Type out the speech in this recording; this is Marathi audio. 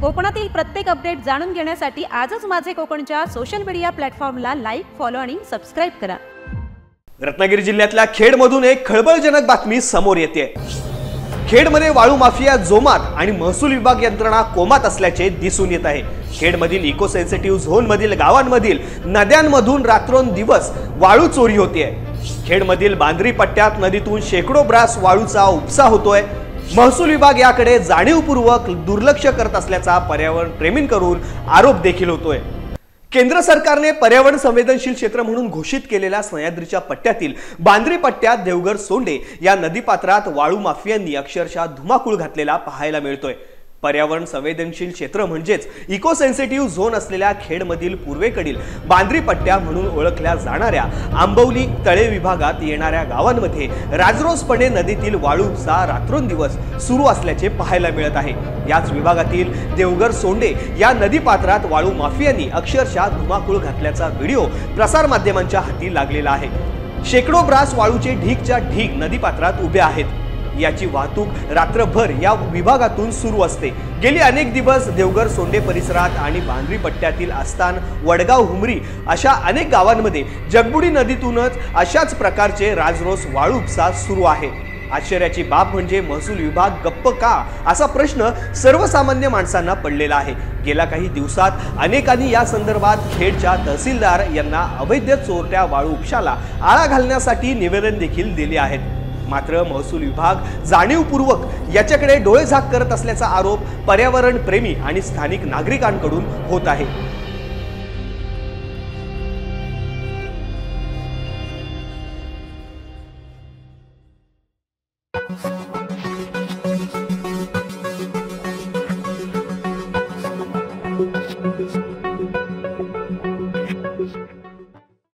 कोकणातील प्रत्येक अपडेट जाणून घेण्यासाठी आजच माझे कोकणच्या सोशल मीडिया प्लॅटफॉर्मला लाईक, फॉलो आणि सबस्क्राइब करा। रत्नागिरी जिल्ह्यातल्या खेडमधून एक खळबळजनक बातमी समोर येते। खेडमध्ये वाळू माफिया जोमात आणि महसूल विभाग यंत्रणा कोमात असल्याचे दिसून येत आहे। खेडमधील इको सेन्सिटिव्ह झोन मधील गावांमधील नद्यांमधून रात्रंदिवस वाळू चोरी होते। खेडमधील बांद्री पट्ट्यात नदीतून शेकडो ब्रास वाळूचा उपसा होतोय। महसूल विभाग याकडे जाणीवपूर्वक दुर्लक्ष करत असल्याचा पर्यावरण प्रेमींकडून आरोप देखील होतोय। केंद्र सरकारने पर्यावरण संवेदनशील क्षेत्र म्हणून घोषित केलेल्या सह्याद्रीच्या पट्ट्यातील बांद्री पट्ट्यात देवघर सोंडे या नदीपात्रात वाळू माफियांनी अक्षरशः धुमाकूळ घातलेला पाहायला मिळतोय। पर्यावरण संवेदनशील क्षेत्र म्हणजेच इको सेन्सिटिव्ह झोन असलेल्या खेडमधील पूर्वेकडील बांद्री पट्ट्या म्हणून ओळखल्या जाणाऱ्या आंबवली तळे विभागात येणाऱ्या गावांमध्ये राजरोसपणे नदीतील वाळू उपसा रात्रंदिवस सुरू असल्याचे पाहायला मिळत आहे। याच विभागातील देवघर सोंडे या नदीपात्रात वाळू माफियांनी अक्षरशः धुमाकूळ घातल्याचा व्हिडिओ प्रसार माध्यमांच्या हाती लागलेला आहे। शेकडो ब्रास वाळूचे ढीगच्या ढीग नदीपात्रात उभे आहेत। याची वाहतूक रात्रभर या विभागातून सुरू असते। गेली अनेक दिवस देवघर सोंडे परिसरात आणि बांद्री पट्ट्यातील आस्तान, वडगाव, हुमरी अशा अनेक गावांमध्ये जगबुडी नदीतूनच अशाच प्रकारचे राजरोस वाळू उपसा सुरू आहे। आश्चर्याची बाब म्हणजे महसूल विभाग गप्प का असा प्रश्न सर्वसामान्य माणसांना पडलेला आहे। गेल्या काही दिवसात अनेकांनी या संदर्भात खेडच्या तहसीलदार यांना अवैध चोरट्या वाळू उपशाला आळा घालण्यासाठी निवेदन देखील दिले आहेत। मात्र महसूल विभाग जाणीवपूर्वक याच्याकडे डोळेझाक करत असल्याचा आरोप पर्यावरण प्रेमी आणि स्थानिक नागरिकांकडून होत आहे।